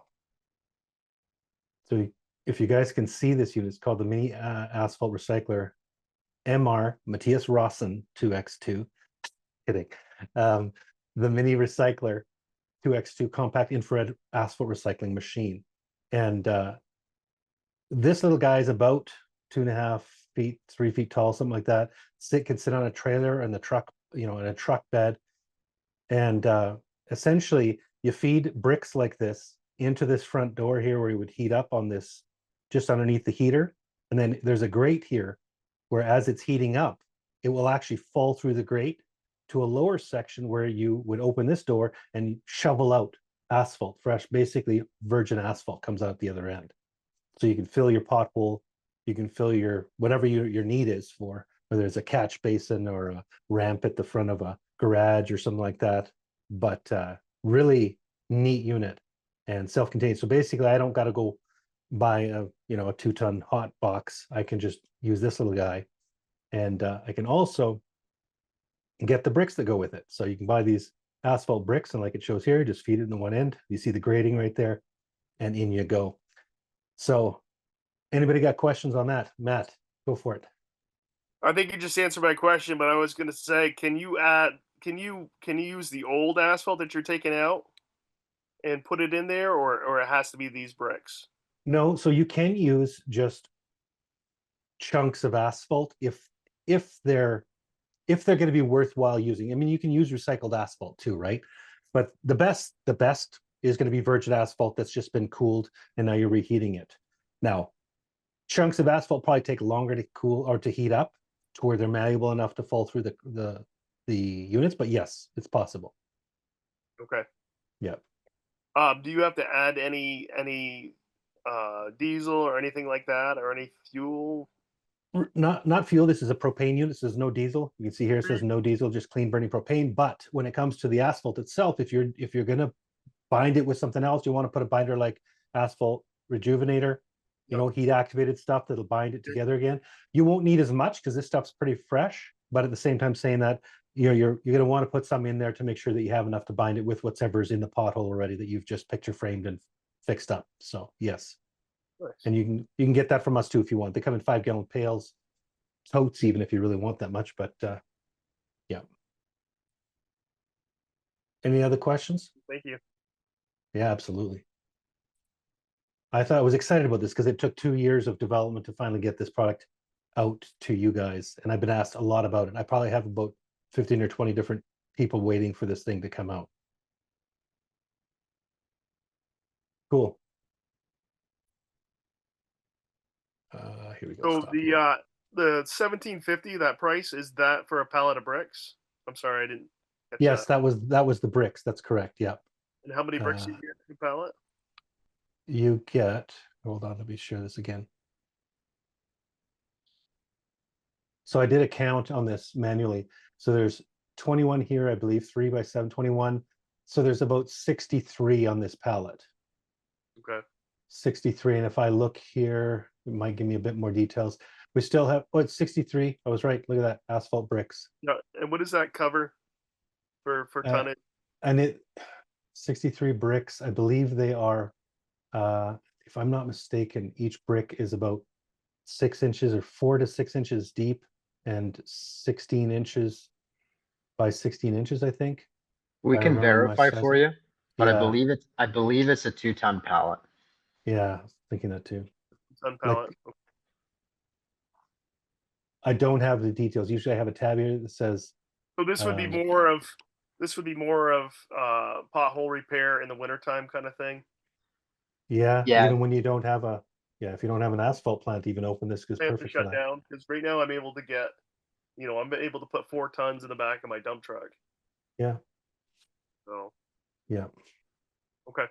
So if you guys can see this unit, it's called the Mini Asphalt Recycler MR Matthias Rossen 2x2. Kidding. The Mini Recycler 2x2 compact infrared asphalt recycling machine. And this little guy is about 2.5 feet, 3 feet tall, something like that. Can sit on a trailer in the truck, you know, in a truck bed. And essentially you feed bricks like this into this front door here where you would heat up on this, just underneath the heater. And then there's a grate here where as it's heating up, it will actually fall through the grate to a lower section where you would open this door and shovel out asphalt, fresh, basically virgin asphalt comes out the other end. So you can fill your pothole, you can fill your, whatever your need is for, whether it's a catch basin or a ramp at the front of a garage or something like that. But really neat unit and self-contained. So basically I don't got to go buy a 2-ton hot box. I can just use this little guy, and I can also get the bricks that go with it. So you can buy these asphalt bricks, and like it shows here, just feed it in the one end. You see the grading right there, and in you go. So anybody got questions on that? Matt, go for it. I think you just answered my question, but I was going to say, can you use the old asphalt that you're taking out and put it in there, or it has to be these bricks? No, so you can use just chunks of asphalt if they're going to be worthwhile using. I mean, you can use recycled asphalt too, right? But the best is going to be virgin asphalt that's just been cooled and now you're reheating it. Now, chunks of asphalt probably take longer to cool or to heat up to where they're malleable enough to fall through the units, but yes, it's possible. Okay. Yeah. Do you have to add any diesel or anything like that, or any fuel? Not fuel. This is a propane unit. So there's no diesel. You can see here it says no diesel, just clean burning propane. But when it comes to the asphalt itself, if you're going to bind it with something else, you want to put a binder like asphalt rejuvenator, heat activated stuff that'll bind it together again. You won't need as much because this stuff's pretty fresh, but at the same time saying that, you're going to want to put some in there to make sure that you have enough to bind it with whatever's in the pothole already that you've just picture framed and fixed up. So yes. Nice. And you can get that from us too if you want. They come in 5-gallon pails, totes even if you really want that much, but yeah. Any other questions? Thank you. Yeah, absolutely. I thought I was excited about this because it took 2 years of development to finally get this product out to you guys. And I've been asked a lot about it. I probably have about 15 or 20 different people waiting for this thing to come out. Cool. Here we go. So Stop here. the 1750, that price, is that for a pallet of bricks? I'm sorry, I didn't catch Yes, that. that was the bricks. That's correct. Yeah. And how many bricks do you get per pallet? You get, hold on, let me share this again. So I did a count on this manually. So there's 21 here, I believe, 3 by 721. So there's about 63 on this pallet. Okay. 63. And if I look here, it might give me a bit more details. We still have, oh, it's 63. I was right. Look at that, asphalt bricks. Yeah. And what does that cover for tonnage? And it 63 bricks, I believe they are, if I'm not mistaken, each brick is about 6 inches or 4 to 6 inches deep and 16 inches by 16 inches, I think. We I can remember my verify size. for you, but Yeah. I believe it's a 2-ton pallet. Yeah, I was thinking that too. Ton pallet. I don't have the details. Usually I have a tab here that says. So this would be more of pothole repair in the wintertime kind of thing. Yeah, Yeah. even when you don't have if you don't have an asphalt plant, even open this is I have to perfect for shut that. down because right now I'm able to get, I'm able to put 4 tons in the back of my dump truck. Yeah. So. Yeah. Okay.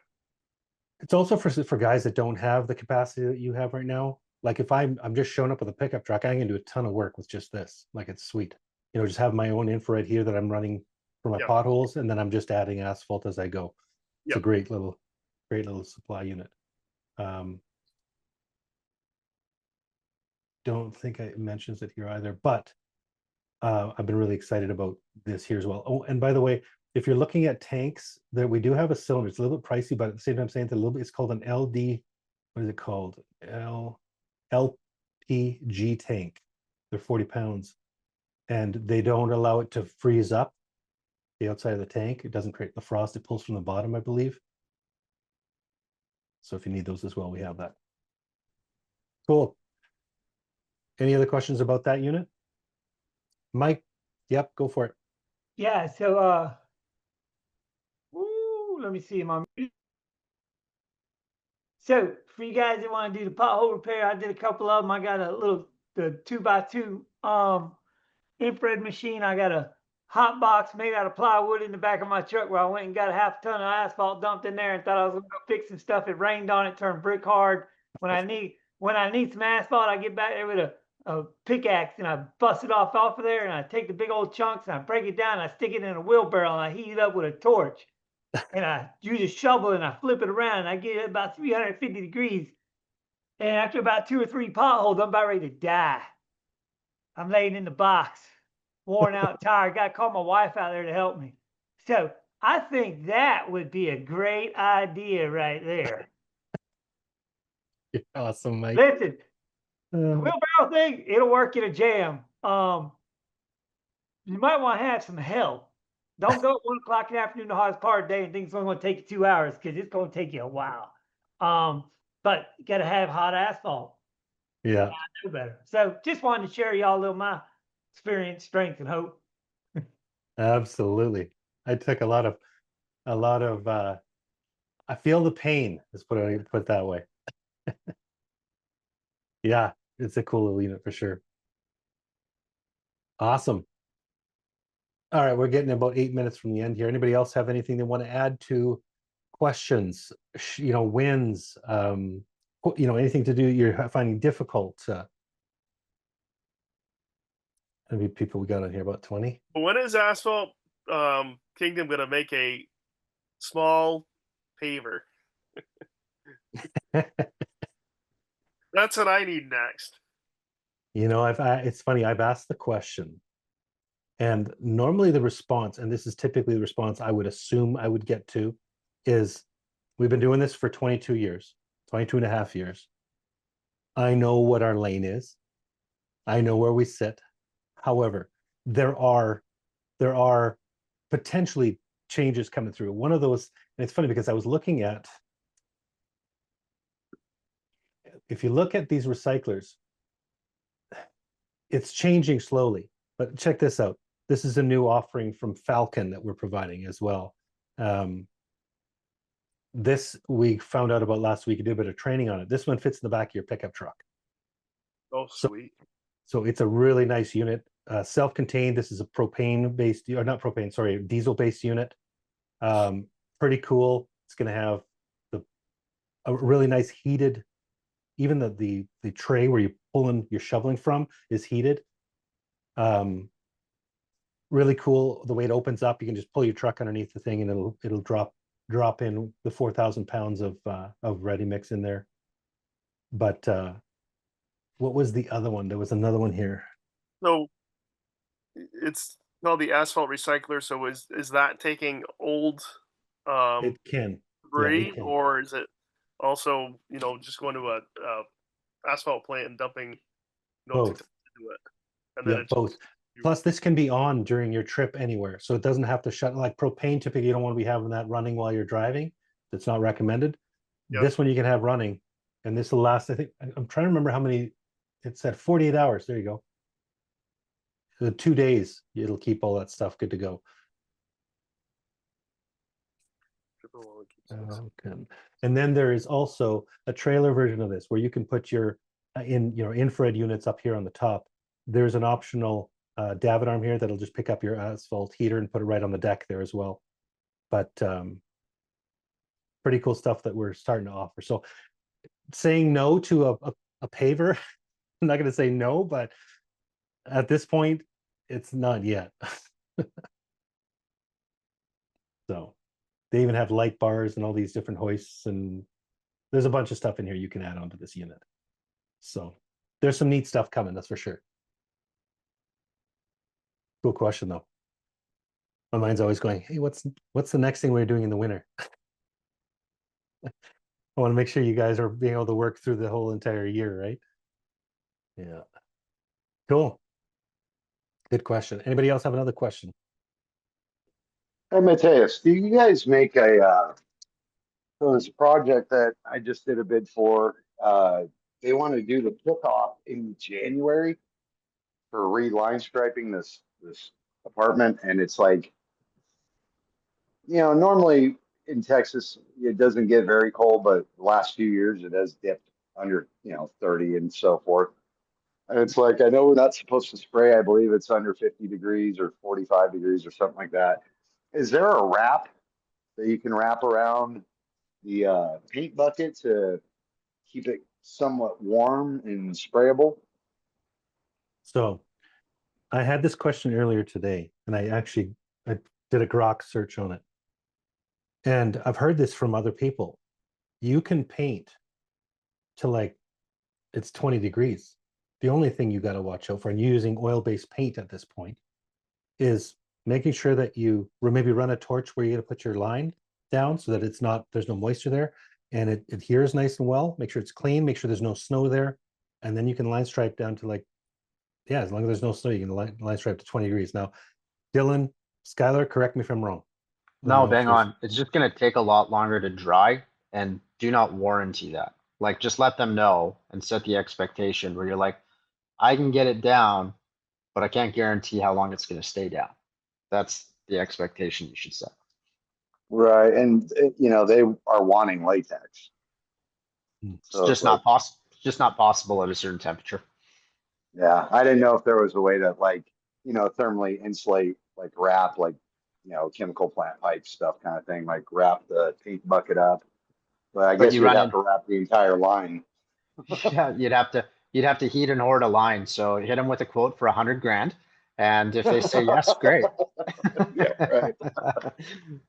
It's also for guys that don't have the capacity that you have right now. Like if I'm just showing up with a pickup truck, I can do a ton of work with just this. Like it's sweet. Just have my own infrared here that I'm running for my potholes, and then I'm just adding asphalt as I go. It's a great little supply unit. Don't think it mentions it here either, but I've been really excited about this here as well. Oh, and by the way, if you're looking at tanks, that we do have a cylinder. It's a little bit pricey, but at the same time, saying it's a little bit. It's called an LD. What is it called? LPG tank. They're 40 pounds, and they don't allow it to freeze up the outside of the tank. It doesn't create the frost. It pulls from the bottom, I believe. So if you need those as well, we have that. Cool. Any other questions about that unit? Mike? Yep, go for it. Yeah, so let me see my. So for you guys that want to do the pothole repair, I did a couple of them. I got the 2x2 infrared machine. I got a hot box made out of plywood in the back of my truck where I went and got a half ton of asphalt dumped in there and thought I was gonna go fix some stuff. It rained on it, turned brick hard. When I need some asphalt, I get back there with a pickaxe and I bust it off of there, and I take the big old chunks and I break it down and I stick it in a wheelbarrow and I heat it up with a torch. And I use a shovel and I flip it around and I get it about 350 degrees. And after about 2 or 3 potholes, I'm about ready to die. I'm laying in the box, worn out, tired. Got to call my wife out there to help me. So I think that would be a great idea right there. You're awesome, Mike. Listen, the wheelbarrow thing, it'll work in a jam. You might want to have some help. Don't go at 1 o'clock in the afternoon, the hottest part of the day, and think it's only going to take you 2 hours, because it's going to take you a while. But you got to have hot asphalt. Yeah. I know better. So just wanted to share y'all a little my experience, strength, and hope. Absolutely. I took a lot of I feel the pain, let's put it that way. Yeah, it's a cool little unit for sure. Awesome. All right, we're getting about 8 minutes from the end here. Anybody else have anything they want to add to questions, wins, anything to do you're finding difficult? How many people we got on here? About 20? When is Asphalt Kingdom going to make a small paver? That's what I need next. You know, it's funny, I've asked the question, and normally the response, and this is typically the response I would assume I would get to, is we've been doing this for 22 years, 22 and a half years. I know what our lane is. I know where we sit. However, there are potentially changes coming through. One of those, and it's funny because I was looking at, if you look at these recyclers, it's changing slowly. But check this out. This is a new offering from Falcon that we're providing as well. This we found out about last week. You did a bit of training on it. This one fits in the back of your pickup truck. Oh, sweet. So it's a really nice unit. Self-contained. This is a propane-based, or not propane, sorry, diesel-based unit. Pretty cool. It's going to have a really nice heated, even the tray where you're shoveling from is heated. Really cool. The way it opens up, you can just pull your truck underneath the thing, and it'll drop in the 4,000 pounds of ready mix in there. But what was the other one? There was another one here. So it's called the Asphalt Recycler. So is that taking old It can. debris, Yeah, it can. or is it also, just going to a asphalt plant and dumping Both. into it? And then Yeah, both. Plus, this can be on during your trip anywhere, so it doesn't have to shut. Like propane, typically you don't want to be having that running while you're driving. That's not recommended. Yep. This one you can have running, and this will last. I think I'm trying to remember how many. It said 48 hours. There you go. So 2 days, it'll keep all that stuff good to go. Okay. And then there is also a trailer version of this where you can put your infrared units up here on the top. There's an optional davit arm here that'll just pick up your asphalt heater and put it right on the deck there as well. But pretty cool stuff that we're starting to offer. So saying no to a paver, I'm not going to say no, but at this point, it's not yet. So they even have light bars and all these different hoists, and there's a bunch of stuff in here you can add onto this unit. So there's some neat stuff coming, that's for sure. Cool question though. My mind's always going, hey, what's the next thing we're doing in the winter? I want to make sure you guys are being able to work through the whole entire year, right? Yeah. Cool. Good question. Anybody else have another question? Hey, Mateus, do you guys make so this project that I just did a bid for, they want to do the kickoff in January for reline striping this apartment, and it's like, normally in Texas it doesn't get very cold, but the last few years it has dipped under 30 and so forth. And it's like, I know we're not supposed to spray. I believe it's under 50 degrees or 45 degrees or something like that. Is there a wrap that you can wrap around the paint bucket to keep it somewhat warm and sprayable? So I had this question earlier today, and I did a Grok search on it. And I've heard this from other people. You can paint to it's 20 degrees. The only thing you got to watch out for, and using oil-based paint at this point, is making sure that you maybe run a torch where you're going to put your line down so that there's no moisture there, and it adheres nice and well. Make sure it's clean, make sure there's no snow there, and then you can line stripe down to as long as there's no snow, you can line stripe to 20 degrees. Now, Dylan, Skylar, correct me if I'm wrong. No, bang on. It's just gonna take a lot longer to dry, and do not warranty that. Like, just let them know and set the expectation where you're like, I can get it down, but I can't guarantee how long it's gonna stay down. That's the expectation you should set. Right, and they are wanting latex. It's just not possible. It's just not possible at a certain temperature. Yeah, I didn't know if there was a way to thermally insulate, wrap, chemical plant pipe stuff kind of thing, wrap the paint bucket up. But I guess you'd have to wrap the entire line. Yeah, you'd have to heat and hoard a line. So hit them with a quote for $100 grand, and if they say yes, great. Yeah, right.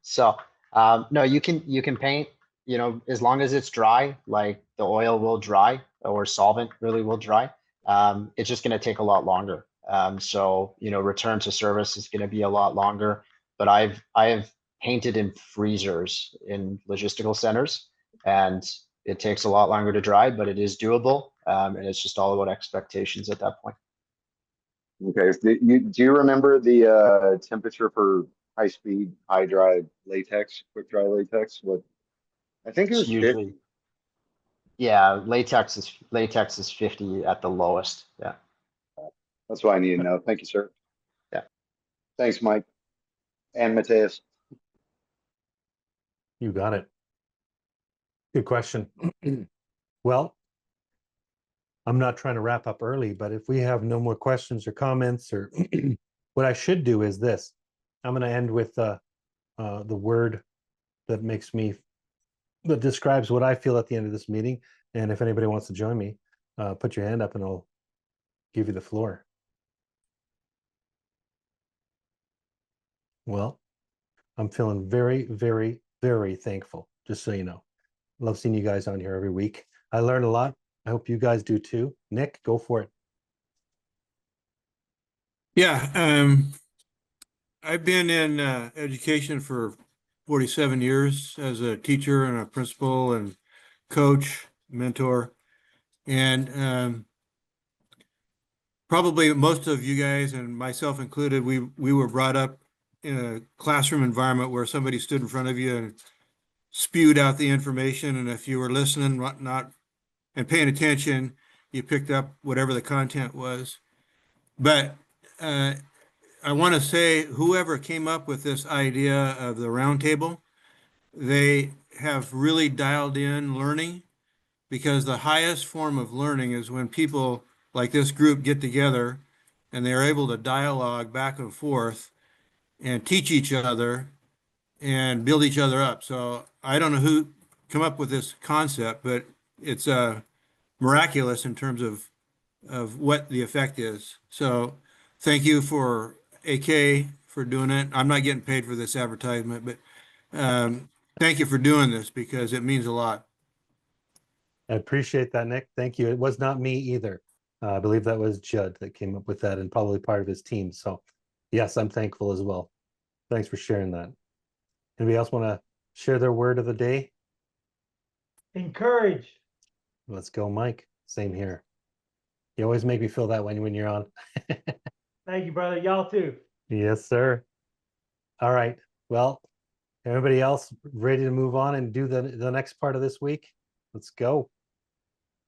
So no, you can paint you know, as long as it's dry, like the oil will dry or solvent really will dry, it's just going to take a lot longer. So, you know, return to service is going to be a lot longer, but I have painted in freezers in logistical centers, and it takes a lot longer to dry, but it is doable. And it's just all about expectations at that point. Okay, do you remember the temperature for high speed, high dry latex, quick dry latex? What I think it It's was usually, 50. yeah, latex is 50 at the lowest. Yeah. That's what I need to know. Thank you, sir. Yeah. Thanks, Mike and Mateus. You got it. Good question. Well, I'm not trying to wrap up early, but if we have no more questions or comments, or what I should do is this. I'm going to end with the word that describes what I feel at the end of this meeting. And if anybody wants to join me, put your hand up and I'll give you the floor. Well, I'm feeling very, very, very thankful, just so you know. Love seeing you guys on here every week. I learned a lot. I hope you guys do too. Nick, go for it. Yeah, I've been in education for 47 years as a teacher and a principal and coach, mentor. And probably most of you guys, and myself included, we were brought up in a classroom environment where somebody stood in front of you and spewed out the information. And if you were listening, not and paying attention, you picked up whatever the content was. But I want to say whoever came up with this idea of the roundtable, they have really dialed in learning, because the highest form of learning is when people like this group get together and they're able to dialogue back and forth and teach each other and build each other up. So I don't know who come up with this concept, but it's miraculous in terms of what the effect is. So thank you for AK for doing it. I'm not getting paid for this advertisement, but thank you for doing this because it means a lot. I appreciate that, Nick. Thank you. It was not me either. I believe that was Judd that came up with that, and probably part of his team. So yes, I'm thankful as well. Thanks for sharing that. Anybody else want to share their word of the day? Encourage. Let's go, Mike. Same here. You always make me feel that way when you're on. Thank you, brother. Y'all too. Yes, sir. All right. Well, everybody else ready to move on and do the next part of this week? Let's go.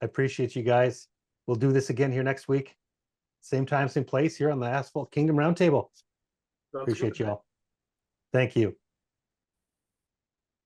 I appreciate you guys. We'll do this again here next week. Same time, same place here on the Asphalt Kingdom Roundtable. Appreciate you all. Thank you.